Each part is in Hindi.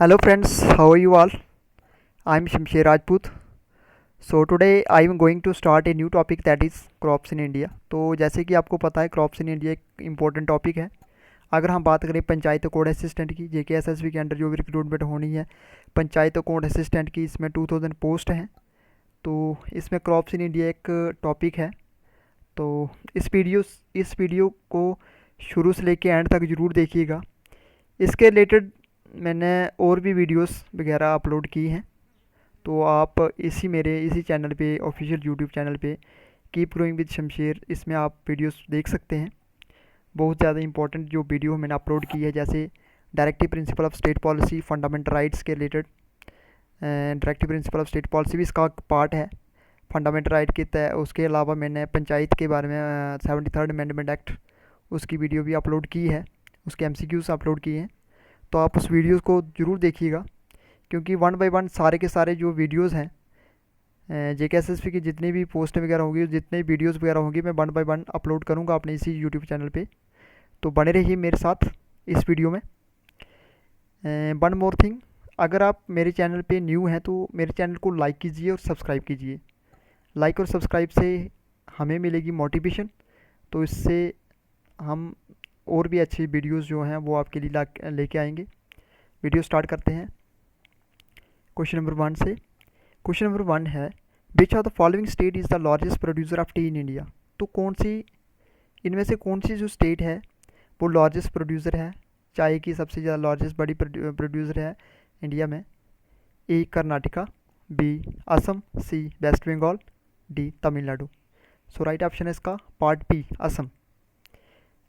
Hello friends, how are you all? I'm Shamsher Rajput. So today I am going to start a new topic that is crops in India. तो जैसे कि आपको पता है क्रॉप्स इन इंडिया एक इम्पोर्टेंट टॉपिक है। अगर हम बात करें पंचायत कोड असिस्टेंट की, JKSSB के अंडर जो भी रिक्रूटमेंट होनी है पंचायत कोड असिस्टेंट की, इसमें 2000 पोस्ट हैं। तो इसमें क्रॉप्स इन इंडिया एक टॉपिक है। तो इस वीडियो को शुरू से लेके एंड तक ज़रूर देखिएगा। इसके रिलेटेड मैंने और भी वीडियोस वगैरह अपलोड की हैं, तो आप इसी चैनल पे, ऑफिशियल यूट्यूब चैनल पे कीप ग्रोइंग विद शमशेर, इसमें आप वीडियोस देख सकते हैं। बहुत ज़्यादा इंपॉर्टेंट जो वीडियो मैंने अपलोड की है, जैसे directive principle of state policy, fundamental rights के related. Directive principle of state policy भी इसका पार्ट है फंडामेंटल राइट के तय। उसके अलावा मैंने पंचायत के बारे में 73rd अमेंडमेंट एक्ट, उसकी वीडियो भी अपलोड की है, उसके MCQs अपलोड किए हैं। तो आप उस वीडियोस को ज़रूर देखिएगा, क्योंकि वन बाय वन सारे के सारे जो वीडियोस हैं JKSSB की जितनी भी पोस्ट वगैरह होंगी, जितने वीडियोस वगैरह होंगी, मैं वन बाय वन अपलोड करूँगा अपने इसी यूट्यूब चैनल पे। तो बने रहिए मेरे साथ इस वीडियो में। वन मोर थिंग, अगर आप मेरे चैनल पे न्यू हैं तो मेरे चैनल को लाइक कीजिए और सब्सक्राइब कीजिए। लाइक और सब्सक्राइब से हमें मिलेगी मोटिवेशन, तो इससे हम और भी अच्छी वीडियोस जो हैं वो आपके लिए लेके आएंगे। वीडियो स्टार्ट करते हैं क्वेश्चन नंबर 1 से। क्वेश्चन नंबर 1 है, which of the following state is the largest producer of T in India. तो इनमें से कौन सी जो स्टेट है वो लार्जेस्ट प्रोड्यूसर है, चाय की सबसे ज़्यादा लार्जेस्ट बड़ी प्रोड्यूसर है इंडिया में। ए कर्नाटका, बी असम, सी वेस्ट बंगाल, डी तमिलनाडु। सो राइट ऑप्शन है इसका पार्ट बी, असम।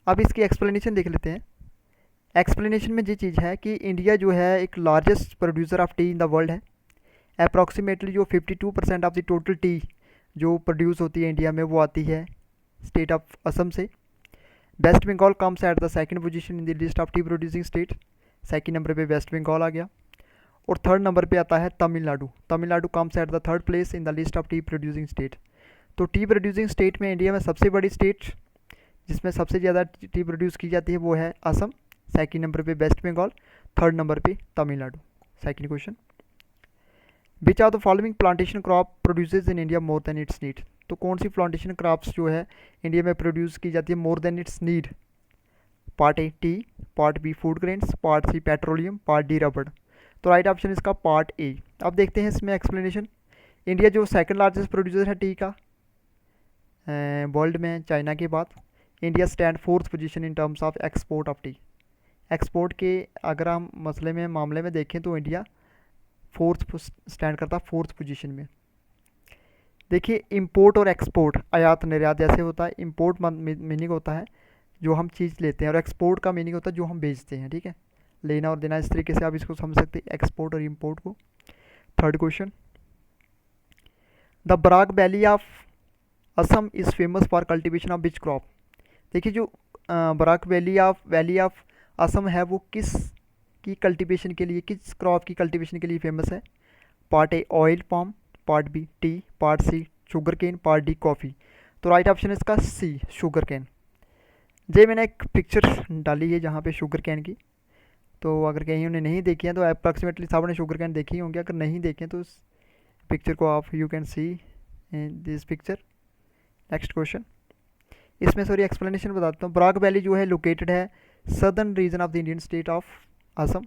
अब इसकी एक्सप्लेनेशन देख लेते हैं। एक्सप्लेनेशन में ये चीज़ है कि इंडिया जो है एक largest producer of T in the world है। अप्रॉक्सीमेटली जो 52% ऑफ द टोटल टी जो प्रोड्यूस होती है इंडिया में वो आती है स्टेट ऑफ असम से। West Bengal comes at the second position in the list of tea producing state. Second number पे वेस्ट बंगाल आ गया। और थर्ड नंबर पे आता है Tamil Nadu. Tamil Nadu comes at the third place in the list of tea producing state. तो टी प्रोड्यूसिंग स्टेट में इंडिया में सबसे बड़ी स्टेट जिसमें सबसे ज़्यादा टी प्रोड्यूस की जाती है वो है असम। सेकंड नंबर पे वेस्ट बंगाल, थर्ड नंबर पे Tamil Nadu. Second question, which are the following plantation crop produces in India more than its need. तो कौन सी प्लांटेशन क्रॉप्स जो है इंडिया में प्रोड्यूस की जाती है more than its need. Part A tea, part B food grains, part C petroleum, part D रबड़। तो राइट ऑप्शन इसका पार्ट ए। अब देखते हैं इसमें एक्सप्लेनेशन। इंडिया जो सेकंड लार्जेस्ट प्रोड्यूसर है टी का वर्ल्ड में चाइना के बाद, India stand fourth position in terms of export of tea. Export के अगर हम मामले में देखें तो इंडिया फोर्थ स्टैंड करता, फोर्थ पोजीशन में। देखिए, इंपोर्ट और एक्सपोर्ट, आयात निर्यात जैसे होता है। इंपोर्ट मीनिंग होता है जो हम चीज़ लेते हैं, और एक्सपोर्ट का मीनिंग होता है जो हम बेचते हैं। ठीक है, लेना और देना, इस तरीके से आप इसको समझ सकते हैं एक्सपोर्ट और इंपोर्ट को। Third question, the Barak valley of Assam is famous for cultivation of which crop. देखिए, जो बराक वैली ऑफ असम है वो किस की कल्टीवेशन के लिए, किस क्रॉप की कल्टीवेशन के लिए फेमस है। Part A oil palm, part B tea, part C sugar cane, part D coffee. तो राइट ऑप्शन है इसका सी, शुगर केन। जे मैंने एक पिक्चर डाली है जहाँ पे शुगर कैन की, तो अगर कहीं उन्हें नहीं देखी है तो अप्रॉक्सीमेटली सब ने शुगर कैन देखी होंगी। अगर नहीं देखें तो इस पिक्चर को आप you can see this picture. Next question, इसमें सॉरी एक्सप्लेनेशन बताता हूँ। बराक वैली जो है लोकेटेड है southern region of the Indian state of Assam.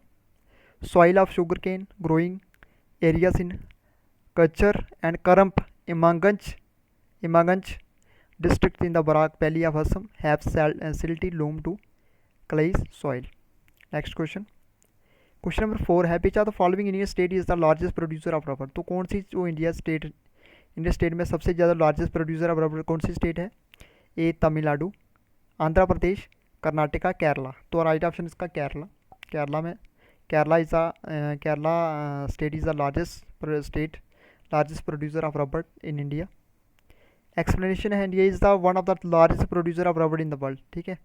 Soil of sugar cane growing areas in Cachar and Karimganj districts in the Barak Valley of Assam have silty loam to clay soil. Next question. Question number 4 है, which are the following Indian state is the largest producer of rubber. तो कौन सी जो इंडिया स्टेट में सबसे ज़्यादा लार्जेस्ट प्रोड्यूसर ऑफ रबर कौन सी स्टेट है। ए तमिलनाडु, आंध्र प्रदेश, कर्नाटका, केरला। तो राइट ऑप्शन इसका Kerala. Kerala state is the largest producer of rubber in India. Explanation है, India is the one of the largest producer of rubber in the world. ठीक है,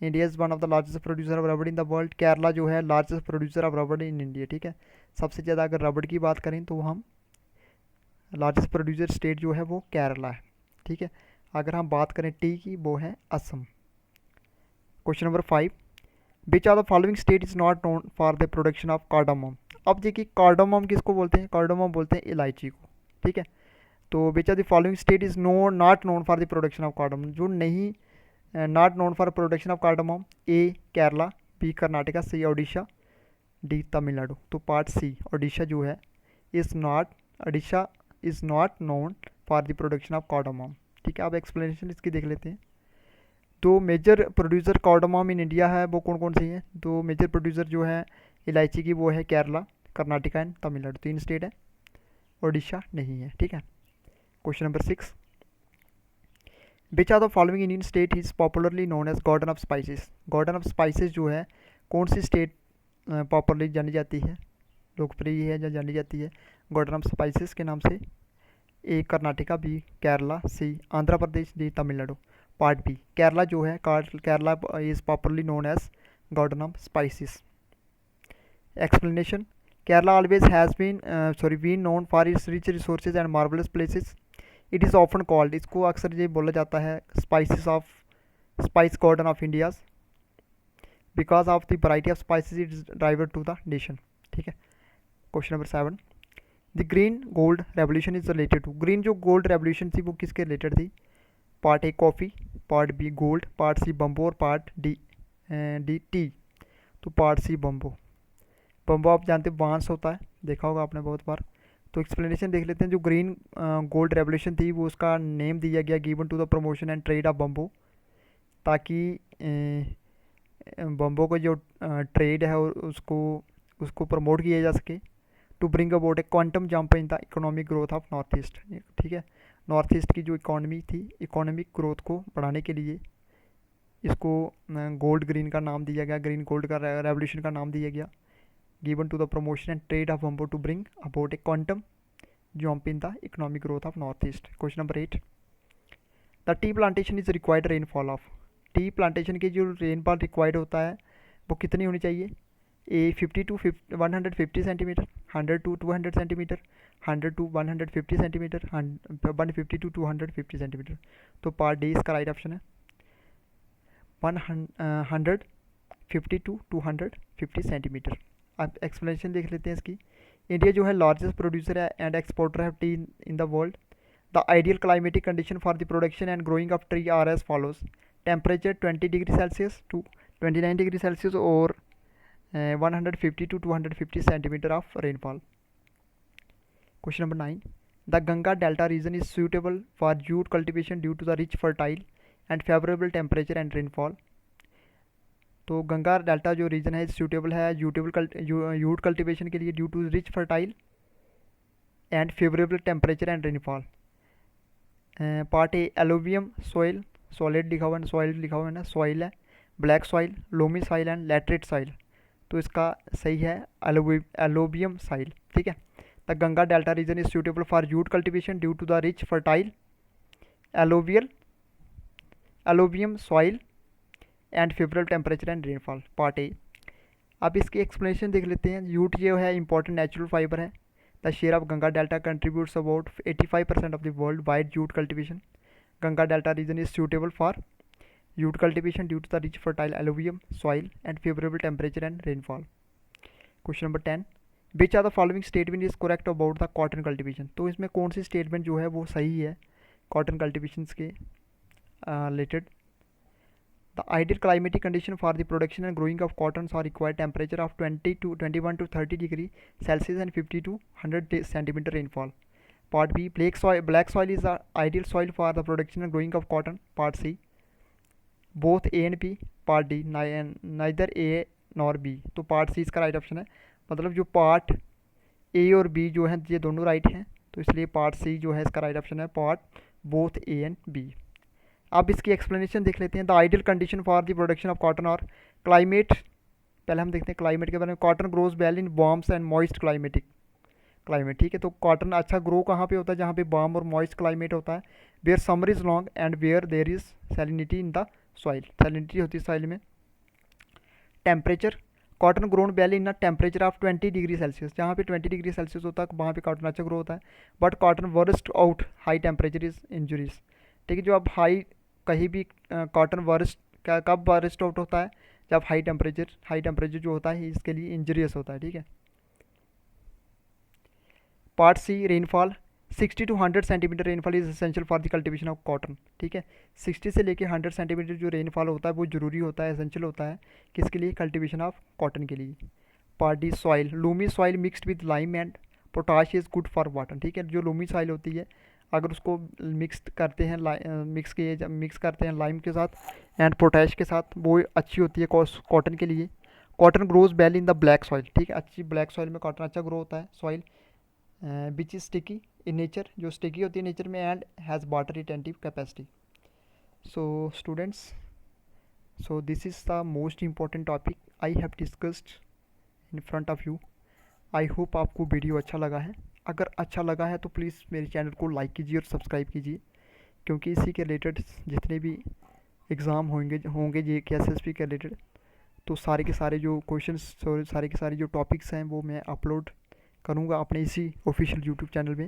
India is one of the largest producer of rubber in the world. Kerala जो है largest producer of rubber in India. ठीक है, सबसे ज़्यादा अगर रबर की बात करें तो हम लार्जेस्ट प्रोड्यूसर स्टेट जो है वो केरला है। ठीक है, अगर हम बात करें टी की वो है Assam. Question number 5, which are the following state is not known for the production of cardamom. अब देखिए कार्डामम किसको बोलते हैं, कार्डामम बोलते हैं इलायची को, ठीक है। तो which are the following state is not known for the production of cardamom, जो नहीं not known for production of cardamom, A Kerala, B Karnataka, C Odisha, D Tamil Nadu. तो पार्ट सी, ओडिशा जो है is not, Odisha is not known for the production of cardamom, ठीक है। अब एक्सप्लेनेशन इसकी देख लेते हैं। दो major producer cardamom in India है, वो कौन कौन सी हैं? दो मेजर प्रोड्यूसर जो है इलायची की, वो है केरला, कर्नाटका एंड तमिलनाडु, तीन स्टेट है, ओडिशा नहीं है, ठीक है। Question number 6, which are the following Indian state is popularly known as garden of spices. Garden of spices जो है कौन सी स्टेट पॉपुलरली जानी जाती है, लोकप्रिय है या जानी जाती है गार्डन ऑफ स्पाइसेस के नाम से? A Karnataka, B Kerala, C Andhra Pradesh, D Tamil Nadu. Part B, Kerala जो है, Kerala is popularly known as garden of spices. Explanation, Kerala always has been known for its rich resources and marvellous places. It is often called, इसको अक्सर ये बोला जाता है spice garden of India's, because of the variety of spices it is driver to the nation, ठीक है। Question number 7, the green gold revolution is related to. Green जो गोल्ड रेवोल्यूशन थी वो किसके रिलेटेड थी? Part A coffee, part B gold, part C bamboo और पार्ट डी टी। तो पार्ट सी बम्बो। बम्बो आप जानते हैं बांस होता है, देखा होगा आपने बहुत बार। तो एक्सप्लेनेशन देख लेते हैं। जो ग्रीन गोल्ड रेवोल्यूशन थी वो उसका नेम दिया गया given to the promotion and trade of bamboo, ताकि बम्बो का जो ट्रेड है उसको उसको प्रमोट किया जा सके। To bring about a quantum jump in the economic growth of north east, ठीक है। नॉर्थ ईस्ट की जो इकॉनमी थी, इकोनॉमिक ग्रोथ को बढ़ाने के लिए इसको गोल्ड ग्रीन का नाम दिया गया, ग्रीन गोल्ड का रेवोल्यूशन का नाम दिया गया। Given to the promotion and trade of bamboo to bring about a quantum jump in the economic growth of north east. Question number 8, the tea plantation is required rainfall of. Tea plantation की जो रेनफॉल रिक्वायर्ड होता है वो कितनी होनी चाहिए? A 50 to 150 centimetre, 100 to 200 centimetre, 100 to 150 centimetre, 150 to 250 centimetre. तो पार्ट डी इसका राइट ऑप्शन है, 150 टू 250 सेंटीमीटर। अब एक्सप्लेनेशन देख लेते हैं इसकी। इंडिया जो है लार्जेस्ट प्रोड्यूसर है एंड एक्सपोर्टर है tea in the world. The ideal climatic condition for the production and growing of tree are as follows. Temperature 20 degree Celsius to 29 degree Celsius और 150 to 250 centimetre of rainfall. Question number 9, the Ganga delta region is suitable for jute cultivation due to the rich fertile and favourable temperature and rainfall. तो गंगा डेल्टा जो रीजन है सूटेबल है यूट कल्टिवेशन के लिए due to rich fertile and favourable temperature and rainfall. Part A alluvium soil, solid लिखा हुआ है, सॉइल लिखा हुआ है ना, सॉइल है, black soil, loamy soil and laterite soil. तो इसका सही है एलोवियम सॉइल, ठीक है। The Ganga delta region is suitable for jute cultivation due to the rich fertile alluvium soil and favourable temperature and rainfall, part A. अब इसकी एक्सप्लेनेशन देख लेते हैं। यूट जो है इंपॉर्टेंट नेचुरल फाइबर है। The share of Ganga delta contributes about 85% of the world wide jute cultivation. Ganga delta region is suitable for jute cultivation due to the rich fertile alluvium soil and favourable temperature and rainfall. Question number 10, which are the following statement is correct about the cotton cultivation. तो इसमें कौन सी स्टेटमेंट जो है वो सही है कॉटन कल्टिवेशन के related? The ideal climatic condition for the production and growing of cotton are required temperature of 20 to 21 to 30 degree Celsius and 50 to 100 centimeter rainfall. Part B, black soil is the ideal soil for the production and growing of cotton. Part C, both A and B. Part D, neither A nor B. तो पार्ट सी इसका राइट ऑप्शन है। मतलब जो पार्ट ए और बी जो है ये दोनों राइट हैं, तो इसलिए पार्ट सी जो है इसका राइट ऑप्शन है, part both A and B. अब इसकी एक्सप्लेनेशन देख लेते हैं। The ideal condition for the production of cotton और क्लाइमेट, पहले हम देखते हैं क्लाइमेट के बारे में। Cotton grows well in warms and moist climate, ठीक है। तो कॉटन अच्छा ग्रो कहाँ पे होता है? जहाँ पे वार्म और मॉइस्ट क्लाइमेट होता है। Where summer is long and where there is salinity in the soil, salinity होती है सॉइल में। Temperature, cotton grown well in temperature of 20 degree Celsius, जहाँ पे 20 डिग्री सेल्सियस होता है वहाँ पे कॉटन अच्छा ग्रो होता है। But cotton worst out high temperature is injuries, ठीक है। जो अब हाई कहीं भी कॉटन वर्स्ट कब वर्स्ट आउट होता है? जब हाई टेम्परेचर जो होता है इसके लिए इंजरियस होता है, ठीक है। Part C rainfall 60 to 100 centimetre rainfall is essential for the cultivation of cotton. ठीक है, 60 से लेके 100 सेंटीमीटर जो रेनफॉल होता है वो ज़रूरी होता है, एसेंशियल होता है किसके लिए, कल्टीवेशन ऑफ कॉटन के लिए। Part D soil, Lumi soil mixed with lime and potash is good for water. ठीक है, जो लूमी सॉइल होती है अगर उसको मिक्स करते हैं मिक्स करते हैं लाइम के साथ एंड पोटैश के साथ, वो अच्छी होती है कॉटन के लिए। Cotton grows well in the black soil. ठीक है, अच्छी ब्लैक सॉइल में कॉटन अच्छा ग्रो होता है। Soil which is sticky in nature, जो स्टिकी होती है नेचर में, and has water retentive capacity. So students, so this is the most important topic I have discussed in front of you. I hope आपको वीडियो अच्छा लगा है। अगर अच्छा लगा है तो प्लीज़ मेरे चैनल को लाइक कीजिए और सब्सक्राइब कीजिए, क्योंकि इसी के रिलेटेड जितने भी एग्ज़ाम होंगे जे के एस के रिलेटेड, तो सारे के सारे जो क्वेश्चंस और सारे के सारे जो टॉपिक्स हैं वो मैं अपलोड करूँगा अपने इसी ऑफिशियल यूट्यूब चैनल में।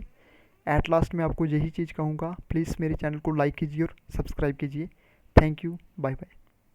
एट लास्ट मैं आपको यही चीज़ कहूँगा, प्लीज़ मेरे चैनल को लाइक कीजिए और सब्सक्राइब कीजिए। Thank you, bye bye.